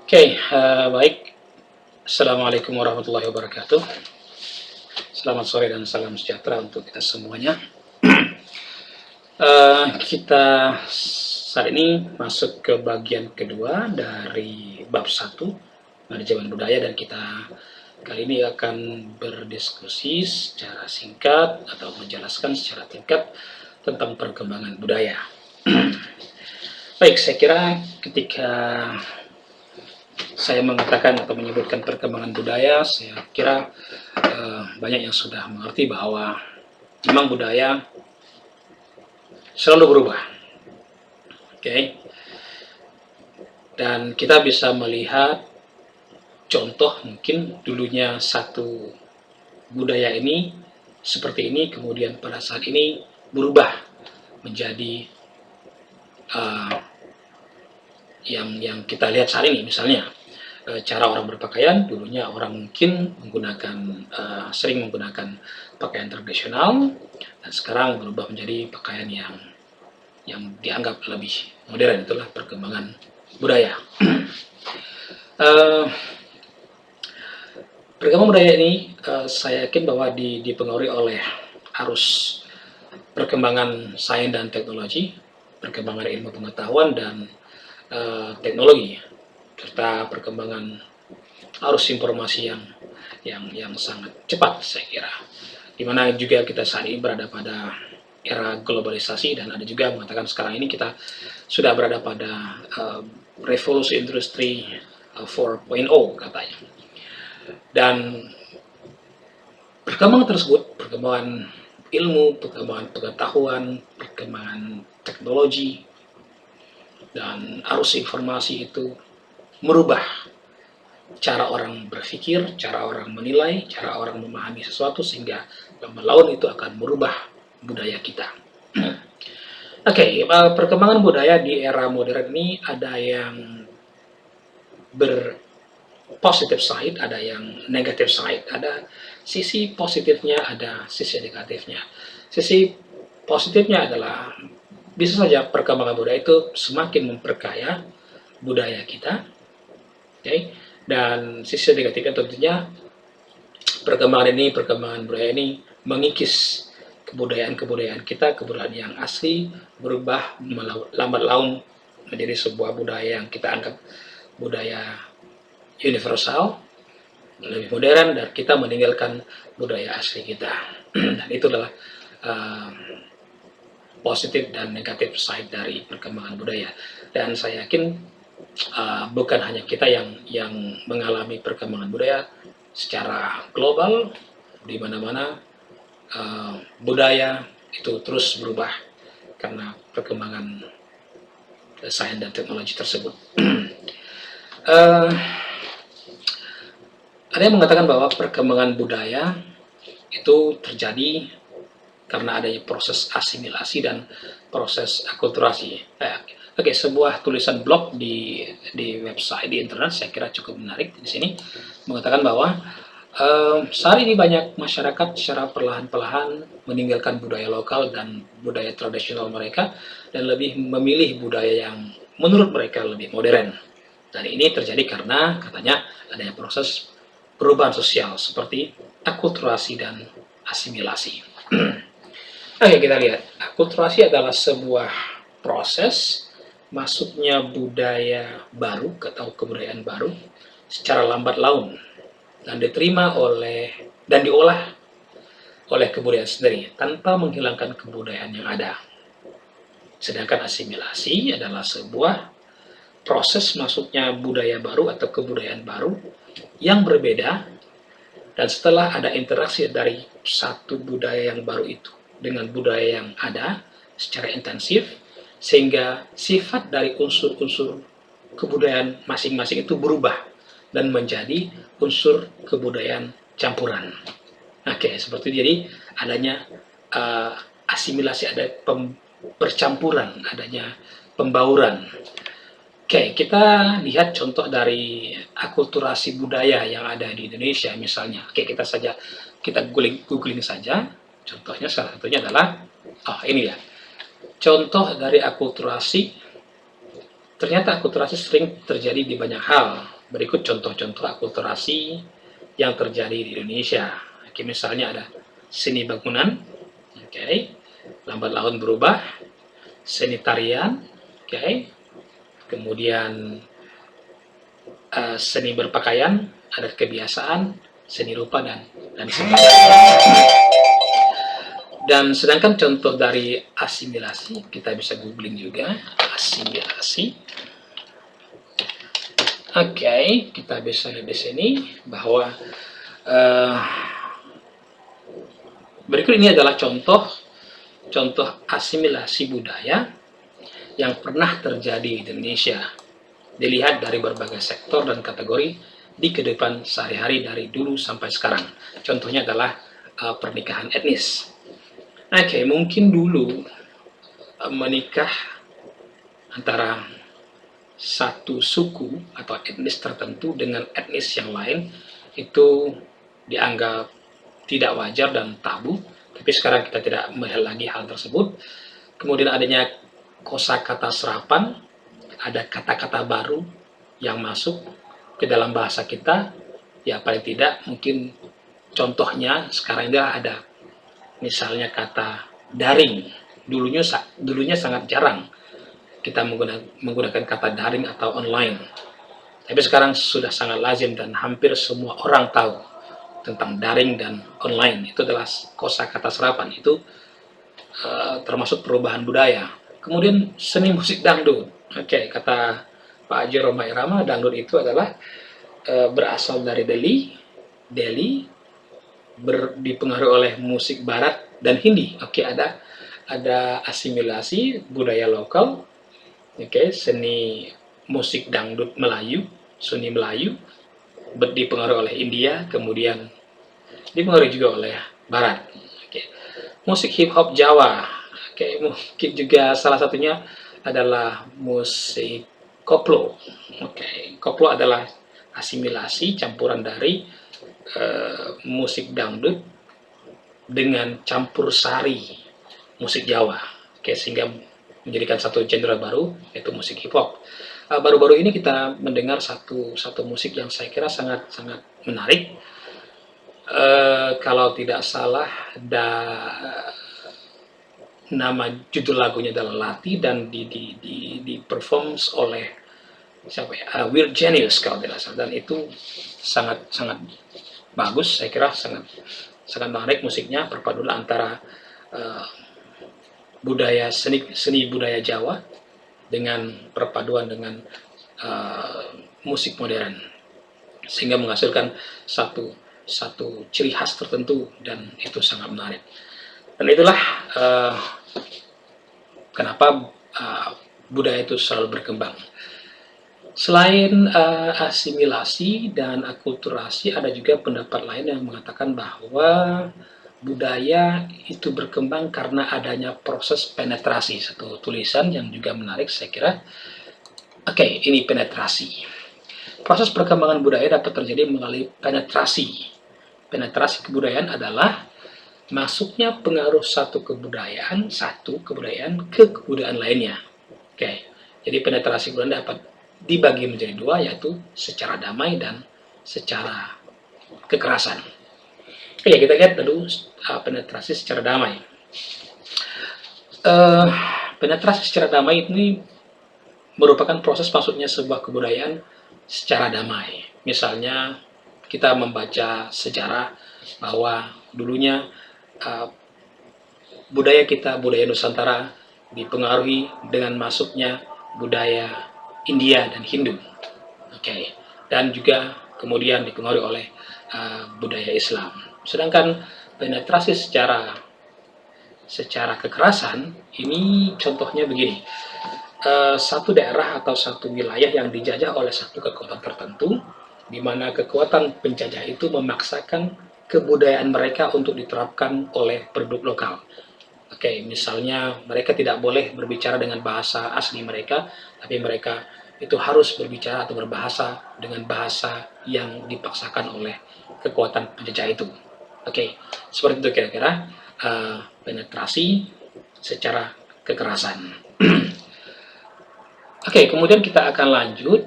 Baik. Assalamualaikum warahmatullahi wabarakatuh. Selamat sore dan salam sejahtera untuk kita semuanya. Kita saat ini masuk ke bagian kedua dari bab 1, manajemen budaya, dan kita kali ini akan berdiskusi secara singkat atau menjelaskan secara singkat tentang perkembangan budaya. Baik, saya kira ketika saya mengatakan atau menyebutkan perkembangan budaya, saya kira banyak yang sudah mengerti bahwa memang budaya selalu berubah. Dan kita bisa melihat contoh mungkin dulunya satu budaya ini seperti ini, kemudian pada saat ini berubah menjadi yang kita lihat saat ini. Misalnya cara orang berpakaian, dulunya orang mungkin sering menggunakan pakaian tradisional, dan sekarang berubah menjadi pakaian yang dianggap lebih modern. Itulah perkembangan budaya. Perkembangan budaya ini saya yakin bahwa dipengaruhi oleh arus perkembangan sains dan teknologi, perkembangan ilmu pengetahuan dan teknologi, serta perkembangan arus informasi yang sangat cepat, saya kira. Dimana juga kita saat ini berada pada era globalisasi, dan ada juga yang mengatakan sekarang ini kita sudah berada pada revolusi industri 4.0 katanya. Dan perkembangan tersebut, perkembangan ilmu, perkembangan pengetahuan, perkembangan teknologi, dan arus informasi itu merubah cara orang berpikir, cara orang menilai, cara orang memahami sesuatu, sehingga lambat laun itu akan merubah budaya kita. Perkembangan budaya di era modern ini ada yang berpositif side, ada yang negatif side, ada sisi positifnya, ada sisi negatifnya. Sisi positifnya adalah bisa saja perkembangan budaya itu semakin memperkaya budaya kita, dan sisi negatifnya tentunya perkembangan budaya ini mengikis kebudayaan kita, kebudayaan yang asli, berubah lambat laun menjadi sebuah budaya yang kita anggap budaya universal, lebih modern, dan kita meninggalkan budaya asli kita. Dan itu adalah positif dan negatif side dari perkembangan budaya. Dan saya yakin bukan hanya kita yang mengalami perkembangan budaya secara global, di mana-mana budaya itu terus berubah karena perkembangan sains dan teknologi tersebut. Ada yang mengatakan bahwa perkembangan budaya itu terjadi karena adanya proses asimilasi dan proses akulturasi. Sebuah tulisan blog di website di internet saya kira cukup menarik di sini, mengatakan bahwa saat ini banyak masyarakat secara perlahan-lahan meninggalkan budaya lokal dan budaya tradisional mereka dan lebih memilih budaya yang menurut mereka lebih modern. Dan ini terjadi karena katanya adanya proses perubahan sosial seperti akulturasi dan asimilasi. Kita lihat, akulturasi adalah sebuah proses masuknya budaya baru atau kebudayaan baru secara lambat laun dan diterima dan diolah oleh kebudayaan sendiri tanpa menghilangkan kebudayaan yang ada. Sedangkan asimilasi adalah sebuah proses masuknya budaya baru atau kebudayaan baru yang berbeda, dan setelah ada interaksi dari satu budaya yang baru itu dengan budaya yang ada secara intensif, sehingga sifat dari unsur-unsur kebudayaan masing-masing itu berubah dan menjadi unsur kebudayaan campuran. Seperti itu. Jadi adanya asimilasi, ada percampuran, adanya pembauran. Kita lihat contoh dari akulturasi budaya yang ada di Indonesia misalnya. Kita googling saja. Contohnya salah satunya adalah ini ya. Contoh dari akulturasi, ternyata akulturasi sering terjadi di banyak hal. berikut contoh-contoh akulturasi yang terjadi di Indonesia. Oke, misalnya ada seni bangunan, oke, lambat laun berubah, seni tarian, oke, kemudian seni berpakaian, adat kebiasaan, seni rupa, dan sebagainya. Dan sedangkan contoh dari asimilasi, kita bisa googling juga, asimilasi. Oke, kita bisa lihat di sini bahwa berikut ini adalah contoh asimilasi budaya yang pernah terjadi di Indonesia. Dilihat dari berbagai sektor dan kategori di kehidupan sehari-hari dari dulu sampai sekarang. Contohnya adalah pernikahan etnis. Oke, mungkin dulu menikah antara satu suku atau etnis tertentu dengan etnis yang lain itu dianggap tidak wajar dan tabu, tapi sekarang kita tidak melihat lagi hal tersebut. Kemudian adanya kosakata serapan, ada kata-kata baru yang masuk ke dalam bahasa kita, ya paling tidak mungkin contohnya sekarang ini ada misalnya kata daring. Dulunya sangat jarang kita menggunakan kata daring atau online, tapi sekarang sudah sangat lazim dan hampir semua orang tahu tentang daring dan online. Itu adalah kosakata serapan, itu termasuk perubahan budaya. Kemudian seni musik dangdut. Oke, kata Pak Haji Roma Irama, dangdut itu adalah berasal dari Delhi, dipengaruhi oleh musik barat dan Hindi. Oke, ada asimilasi budaya lokal. Oke, seni musik dangdut Melayu, seni Melayu dipengaruhi oleh India, kemudian dipengaruhi juga oleh Barat. Oke. Musik hip hop Jawa. Oke, mungkin juga salah satunya adalah musik koplo. Oke, koplo adalah asimilasi campuran dari musik dangdut dengan campur sari musik Jawa. Oke, sehingga menjadikan satu genre baru, yaitu musik hip hop. Baru-baru ini kita mendengar satu musik yang saya kira sangat menarik. Kalau tidak salah, nama judul lagunya adalah Lati dan di performs oleh siapa ya? Weird Genius kalau tidak salah, dan itu sangat bagus. Saya kira sangat menarik musiknya, perpaduan antara budaya seni budaya Jawa dengan perpaduan dengan musik modern, sehingga menghasilkan satu ciri khas tertentu, dan itu sangat menarik. Dan itulah kenapa budaya itu selalu berkembang. Selain asimilasi dan akulturasi, ada juga pendapat lain yang mengatakan bahwa budaya itu berkembang karena adanya proses penetrasi. Satu tulisan yang juga menarik saya kira. Oke, ini penetrasi. Proses perkembangan budaya dapat terjadi melalui penetrasi. Penetrasi kebudayaan adalah masuknya pengaruh satu kebudayaan ke kebudayaan lainnya. Oke, jadi penetrasi kebudayaan dapat dibagi menjadi dua, yaitu secara damai dan secara kekerasan. Oke, kita lihat dulu penetrasi secara damai. Penetrasi secara damai ini merupakan proses masuknya sebuah kebudayaan secara damai. Misalnya kita membaca sejarah bahwa dulunya budaya Nusantara dipengaruhi dengan masuknya budaya India dan Hindu. Oke, dan juga kemudian dipengaruhi oleh budaya Islam. Sedangkan penetrasi secara kekerasan ini contohnya begini. Satu daerah atau satu wilayah yang dijajah oleh satu kekuatan tertentu, di mana kekuatan penjajah itu memaksakan kebudayaan mereka untuk diterapkan oleh penduduk lokal. Oke, misalnya mereka tidak boleh berbicara dengan bahasa asli mereka, tapi mereka itu harus berbicara atau berbahasa dengan bahasa yang dipaksakan oleh kekuatan penjajah itu. Oke, seperti itu kira-kira penetrasi secara kekerasan. Oke, kemudian kita akan lanjut